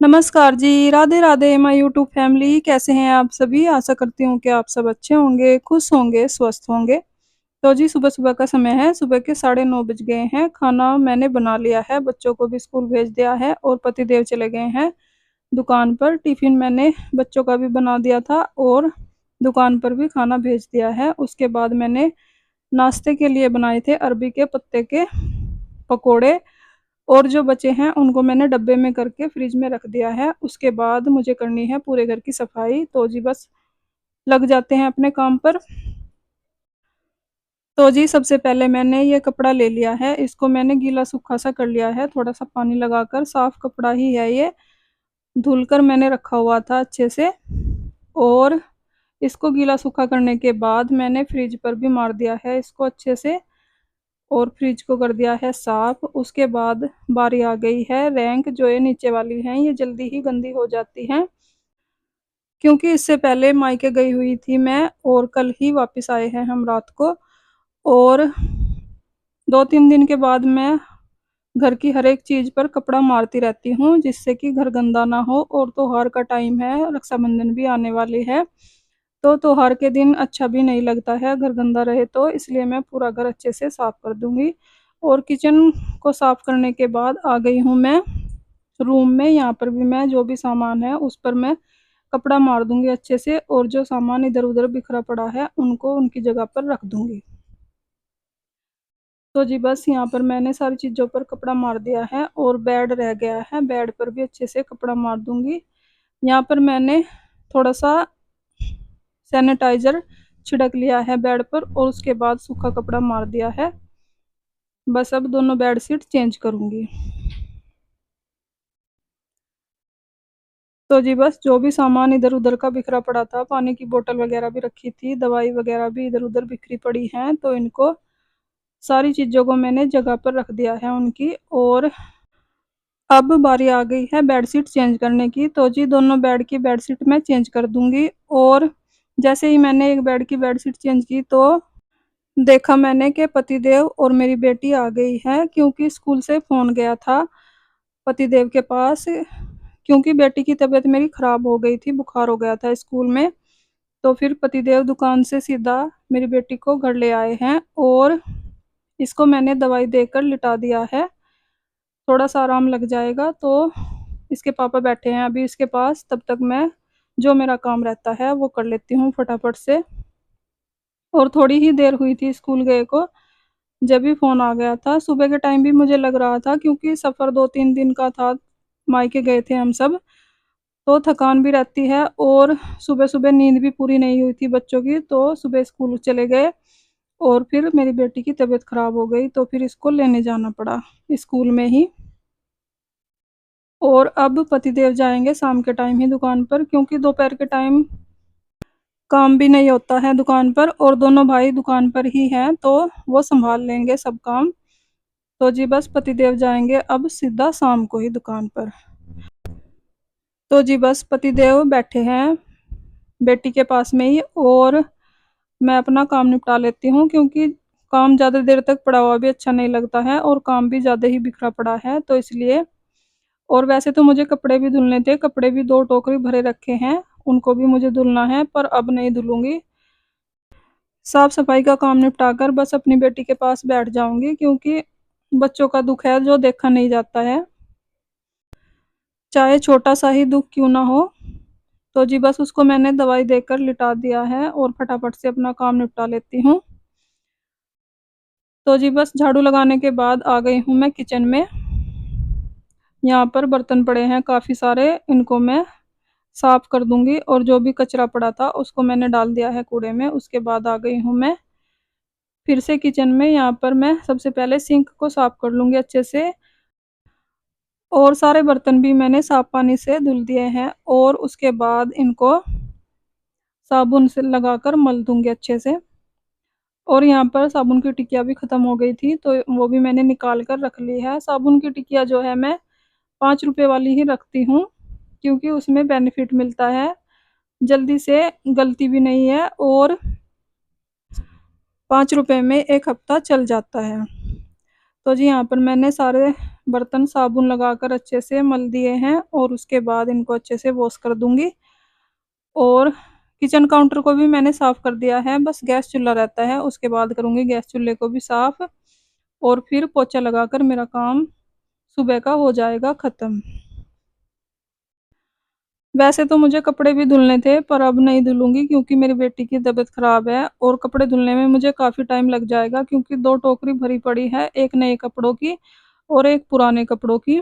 नमस्कार जी, Radhe Radhe my YouTube family कैसे हैं आप सभी? आशा करती हूँ कि आप सब अच्छे होंगे, खुश होंगे, स्वस्थ होंगे। तो जी सुबह-सुबह का समय है, सुबह के 9:30 बज गए हैं, खाना मैंने बना लिया है, बच्चों को भी स्कूल भेज दिया है और पतिदेव चले गए हैं दुकान पर। टिफ़िन मैंने बच्चों का भी बना दिया था और दुकान पर भी खाना भेज दिया है। उसके बाद मैंने नाश्ते के लिए बनाए थे अरबी के पत्ते के पकोड़े और जो बचे हैं उनको मैंने डब्बे में करके फ्रिज में रख दिया है। उसके बाद मुझे करनी है पूरे घर की सफाई, तो जी बस लग जाते हैं अपने काम पर। तो जी सबसे पहले मैंने ये कपड़ा ले लिया है, इसको मैंने गीला सूखा सा कर लिया है, थोड़ा-सा पानी लगाकर, साफ कपड़ा ही है ये, धुलकर मैंने रखा हुआ था अच्छे से और इसको गीला सूखा करने के बाद मैंने फ्रिज पर भी मार दिया है इसको अच्छे से और फ्रिज को कर दिया है साफ। उसके बाद बारी आ गई है रैंक, जो ये नीचे वाली हैं ये जल्दी ही गंदी हो जाती हैं, क्योंकि इससे पहले मायके गई हुई थी मैं और कल ही वापस आए हैं हम रात को और 2-3 दिन के बाद मैं घर की हर एक चीज़ पर कपड़ा मारती रहती हूँ जिससे कि घर गंदा ना हो। और त्योहार का टाइम है, रक्षाबंधन भी आने वाली है, तो त्योहार के दिन अच्छा भी नहीं लगता है घर गंदा रहे तो, इसलिए मैं पूरा घर अच्छे से साफ कर दूँगी। और किचन को साफ करने के बाद आ गई हूँ मैं रूम में, यहाँ पर भी मैं जो भी सामान है उस पर मैं कपड़ा मार दूँगी अच्छे से और जो सामान इधर-उधर बिखरा पड़ा है उनको उनकी जगह पर रख दूँगी। तो जी बस यहाँ पर मैंने सारी चीज़ों पर कपड़ा मार दिया है और बेड रह गया है, बेड पर भी अच्छे से कपड़ा मार दूँगी। यहाँ पर मैंने थोड़ा-सा सैनिटाइज़र छिड़क लिया है बेड पर और उसके बाद सूखा कपड़ा मार दिया है। बस अब दोनों बेडशीट चेंज करूँगी। तो जी बस जो भी सामान इधर-उधर का बिखरा पड़ा था, पानी की बोतल वगैरह भी रखी थी, दवाई वगैरह भी इधर-उधर बिखरी पड़ी हैं, तो इनको सारी चीज़ों को मैंने जगह पर रख दिया है उनकी। और अब बारी आ गई है बेडशीट चेंज करने की, तो जी दोनों बेड की बेडशीट मैं चेंज कर दूँगी। और जैसे ही मैंने एक बेड की बेडशीट चेंज की तो देखा मैंने कि पतिदेव और मेरी बेटी आ गई है, क्योंकि स्कूल से फ़ोन गया था पतिदेव के पास, क्योंकि बेटी की तबीयत मेरी ख़राब हो गई थी, बुखार हो गया था स्कूल में। तो फिर पतिदेव दुकान से सीधा मेरी बेटी को घर ले आए हैं और इसको मैंने दवाई देकर लिटा दिया है, थोड़ा-सा आराम लग जाएगा। तो इसके पापा बैठे हैं अभी इसके पास, तब तक मैं जो मेरा काम रहता है वो कर लेती हूँ फटाफट से। और थोड़ी ही देर हुई थी स्कूल गए को, जब भी फ़ोन आ गया था। सुबह के टाइम भी मुझे लग रहा था, क्योंकि सफ़र 2-3 दिन का था, मायके गए थे हम सब, तो थकान भी रहती है और सुबह-सुबह नींद भी पूरी नहीं हुई थी बच्चों की, तो सुबह स्कूल चले गए और फिर मेरी बेटी की तबीयत ख़राब हो गई, तो फिर इसको लेने जाना पड़ा स्कूल में ही। और अब पतिदेव जाएँगे शाम के टाइम ही दुकान पर, क्योंकि दोपहर के टाइम काम भी नहीं होता है दुकान पर और दोनों भाई दुकान पर ही हैं, तो वो सँभाल लेंगे सब काम। तो जी बस पतिदेव जाएँगे अब सीधा शाम को ही दुकान पर। तो जी बस पतिदेव बैठे हैं बेटी के पास में ही और मैं अपना काम निपटा लेती हूँ, क्योंकि काम ज़्यादा देर तक पड़ा हुआ भी अच्छा नहीं लगता है और काम भी ज़्यादा ही बिखरा पड़ा है, तो इसलिए। और वैसे तो मुझे कपड़े भी धुलने थे, कपड़े भी 2 टोकरी भरे रखे हैं, उनको भी मुझे धुलना है, पर अब नहीं धुलूँगी। साफ-सफाई का काम निपटा कर बस अपनी बेटी के पास बैठ जाऊँगी, क्योंकि बच्चों का दुःख है जो देखा नहीं जाता है, चाहे छोटा-सा ही दुःख क्यों ना हो। तो जी बस उसको मैंने दवाई देकर लिटा दिया है और फटाफट से अपना काम निपटा लेती हूँ। तो जी बस झाड़ू लगाने के बाद आ गई हूँ मैं किचन में। यहाँ पर बर्तन पड़े हैं काफ़ी सारे, इनको मैं साफ़ कर दूँगी और जो भी कचरा पड़ा था उसको मैंने डाल दिया है कूड़े में। उसके बाद आ गई हूँ मैं फिर से किचन में, यहाँ पर मैं सबसे पहले सिंक को साफ़ कर लूँगी अच्छे से और सारे बर्तन भी मैंने साफ़ पानी से धुल दिए हैं और उसके बाद इनको साबुन से लगाकर मल दूँगी अच्छे से। और यहाँ पर साबुन की टिकिया भी ख़त्म हो गई थी, तो वो भी मैंने निकाल कर रख ली है। साबुन की टिकिया जो है मैं ₹5 वाली ही रखती हूँ, क्योंकि उसमें बेनिफिट मिलता है, जल्दी से गलती भी नहीं है और ₹5 में 1 हफ़्ता चल जाता है। तो जी यहाँ पर मैंने सारे बर्तन साबुन लगाकर अच्छे से मल दिए हैं और उसके बाद इनको अच्छे से वॉश कर दूंगी। और किचन काउंटर को भी मैंने साफ कर दिया है, बस गैस चूल्हा रहता है, उसके बाद करूंगी गैस चूल्हे को भी साफ। और फिर पोछा लगाकर मेरा काम सुबह का हो जाएगा खत्म। वैसे तो मुझे कपड़े भी धुलने थे पर अब नहीं धुलूंगी क्योंकि मेरी बेटी की तबीयत खराब है और कपड़े धुलने में मुझे काफ़ी टाइम लग जाएगा क्योंकि दो टोकरी भरी पड़ी है, एक नए कपड़ों की और एक पुराने कपड़ों की।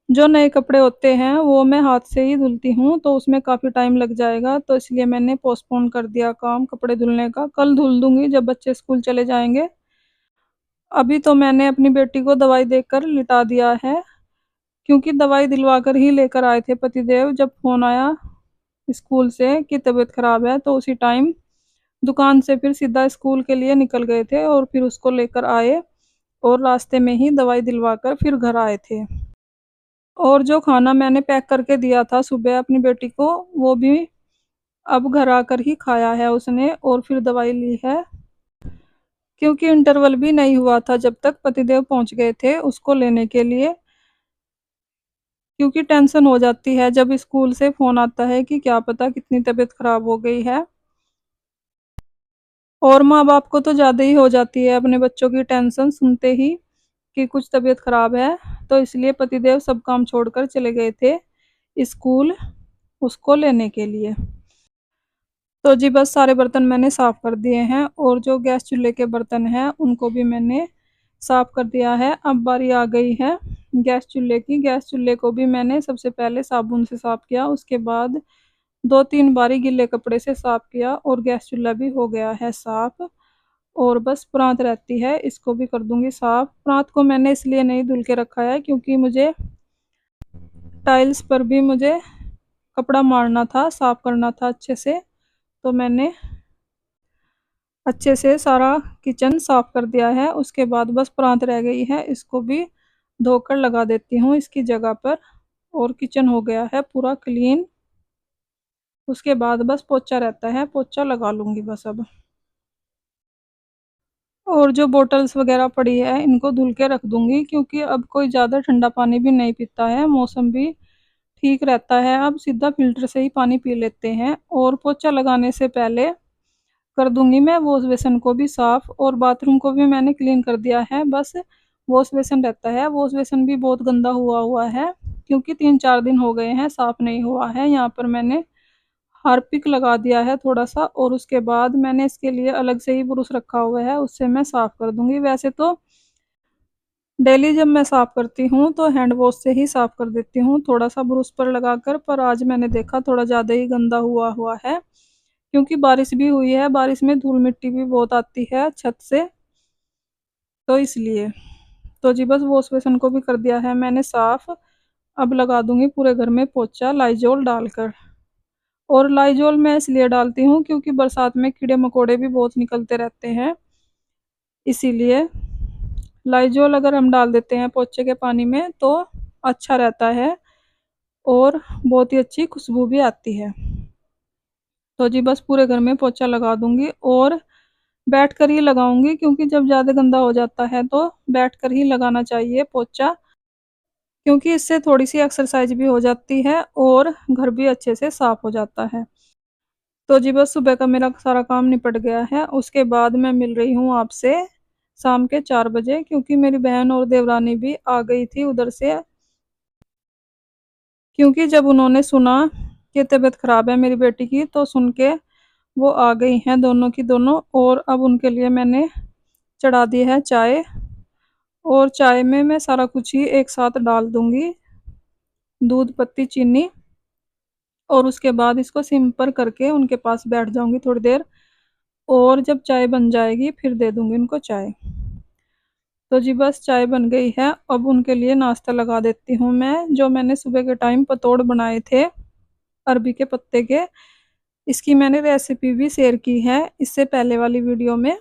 जो नए कपड़े होते हैं वो मैं हाथ से ही धुलती हूँ तो उसमें काफ़ी टाइम लग जाएगा, तो इसलिए मैंने पोस्टपोन कर दिया काम कपड़े धुलने का। कल धुल दूंगी जब बच्चे स्कूल चले जाएंगे। अभी तो मैंने अपनी बेटी को दवाई देकर लिटा दिया है क्योंकि दवाई दिलवा कर ही लेकर आए थे पतिदेव। जब फोन आया स्कूल से कि तबीयत खराब है तो उसी टाइम दुकान से फिर सीधा स्कूल के लिए निकल गए थे और फिर उसको लेकर आए और रास्ते में ही दवाई दिलवा कर फिर घर आए थे। और जो खाना मैंने पैक करके दिया था सुबह अपनी बेटी को वो भी अब घर आकर ही खाया है उसने और फिर दवाई ली है क्योंकि इंटरवल भी नहीं हुआ था जब तक पतिदेव पहुंच गए थे उसको लेने के लिए। क्योंकि टेंशन हो जाती है जब स्कूल से फोन आता है कि क्या पता कितनी तबीयत खराब हो गई है। और माँ बाप को तो ज़्यादा ही हो जाती है अपने बच्चों की टेंशन सुनते ही कि कुछ तबीयत खराब है, तो इसलिए पतिदेव सब काम छोड़कर चले गए थे स्कूल उसको लेने के लिए। तो जी बस सारे बर्तन मैंने साफ कर दिए हैं और जो गैस चूल्हे के बर्तन हैं उनको भी मैंने साफ कर दिया है। अब बारी आ गई है गैस चूल्हे की। गैस चूल्हे को भी मैंने सबसे पहले साबुन से साफ किया, उसके बाद दो तीन बारी गीले कपड़े से साफ किया और गैस चूल्हा भी हो गया है साफ। और बस प्रांत रहती है, इसको भी कर दूंगी साफ। प्रांत को मैंने इसलिए नहीं धुल के रखा है क्योंकि मुझे टाइल्स पर भी मुझे कपड़ा मारना था, साफ करना था अच्छे से, तो मैंने अच्छे से सारा किचन साफ कर दिया है। उसके बाद बस प्रांत रह गई है, इसको भी धोकर लगा देती हूँ इसकी जगह पर। और किचन हो गया है पूरा क्लीन। उसके बाद बस पोछा रहता है, पोछा लगा लूंगी बस अब। और जो बोतल्स वगैरह पड़ी है इनको धुल के रख दूंगी क्योंकि अब कोई ज़्यादा ठंडा पानी भी नहीं पीता है, मौसम भी ठीक रहता है, अब सीधा फिल्टर से ही पानी पी लेते हैं। और पोछा लगाने से पहले कर दूंगी मैं वॉश बेसिन को भी साफ और बाथरूम को भी मैंने क्लीन कर दिया है। बस वॉश बेसिन रहता है, वॉश बेसिन भी बहुत गंदा हुआ हुआ है क्योंकि 3-4 दिन हो गए हैं साफ नहीं हुआ है। यहाँ पर मैंने हार्पिक लगा दिया है थोड़ा सा और उसके बाद मैंने इसके लिए अलग से ही ब्रुश रखा हुआ है, उससे मैं साफ कर दूंगी। वैसे तो डेली जब मैं साफ करती हूँ तो हैंड वॉश से ही साफ कर देती हूँ थोड़ा सा ब्रुश पर लगाकर, पर आज मैंने देखा थोड़ा ज़्यादा ही गंदा हुआ हुआ है क्योंकि बारिश भी हुई है, बारिश में धूल मिट्टी भी बहुत आती है छत से, तो इसलिए। तो जी बस वॉश बेसिन को भी कर दिया है मैंने साफ। अब लगा दूंगी पूरे घर में पोछा लाइजोल डालकर। और लाइजोल मैं इसलिए डालती हूँ क्योंकि बरसात में कीड़े मकोड़े भी बहुत निकलते रहते हैं, इसीलिए लाइजोल अगर हम डाल देते हैं पोछे के पानी में तो अच्छा रहता है और बहुत ही अच्छी खुशबू भी आती है। तो जी बस पूरे घर में पोछा लगा दूंगी और बैठ कर ही लगाऊंगी क्योंकि जब ज़्यादा गंदा हो जाता है तो बैठ कर ही लगाना चाहिए पोछा, क्योंकि इससे थोड़ी सी एक्सरसाइज भी हो जाती है और घर भी अच्छे से साफ हो जाता है। तो जी बस सुबह का मेरा सारा काम निपट गया है। उसके बाद मैं मिल रही हूँ आपसे शाम के 4 बजे क्योंकि मेरी बहन और देवरानी भी आ गई थी उधर से, क्योंकि जब उन्होंने सुना कि तबीयत खराब है मेरी बेटी की तो सुन के वो आ गई हैं दोनों की दोनों। और अब उनके लिए मैंने चढ़ा दी है चाय और चाय में मैं सारा कुछ ही एक साथ डाल दूंगी, दूध पत्ती चीनी, और उसके बाद इसको सिम पर करके उनके पास बैठ जाऊंगी थोड़ी देर और जब चाय बन जाएगी फिर दे दूंगी उनको चाय। तो जी बस चाय बन गई है, अब उनके लिए नाश्ता लगा देती हूँ मैं। जो मैंने सुबह के टाइम पतोड़ बनाए थे अरबी के पत्ते के, इसकी मैंने रेसिपी भी शेयर की है इससे पहले वाली वीडियो में।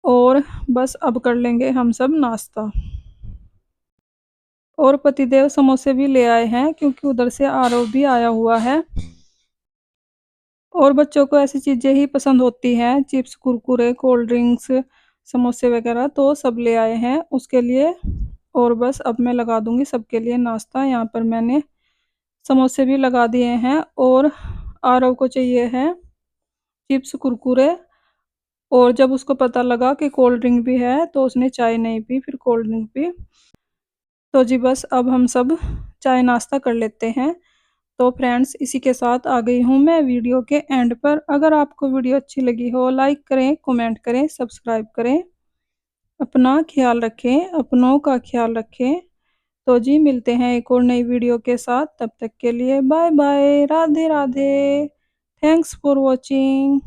और बस अब कर लेंगे हम सब नाश्ता। और पतिदेव समोसे भी ले आए हैं क्योंकि उधर से आरव भी आया हुआ है और बच्चों को ऐसी चीज़ें ही पसंद होती हैं, चिप्स कुरकुरे कोल्ड ड्रिंक्स समोसे वगैरह तो सब ले आए हैं उसके लिए। और बस अब मैं लगा दूंगी सबके लिए नाश्ता। यहाँ पर मैंने समोसे भी लगा दिए हैं और आरव को चाहिए है चिप्स कुरकुरे। और जब उसको पता लगा कि कोल्ड ड्रिंक भी है तो उसने चाय नहीं पी, फिर कोल्ड ड्रिंक पी। तो जी बस अब हम सब चाय नाश्ता कर लेते हैं। तो फ्रेंड्स इसी के साथ आ गई हूँ मैं वीडियो के एंड पर। अगर आपको वीडियो अच्छी लगी हो लाइक करें, कमेंट करें, सब्सक्राइब करें। अपना ख्याल रखें, अपनों का ख्याल रखें। तो जी मिलते हैं एक और नई वीडियो के साथ, तब तक के लिए bye bye, Radhe Radhe. Thanks for watching.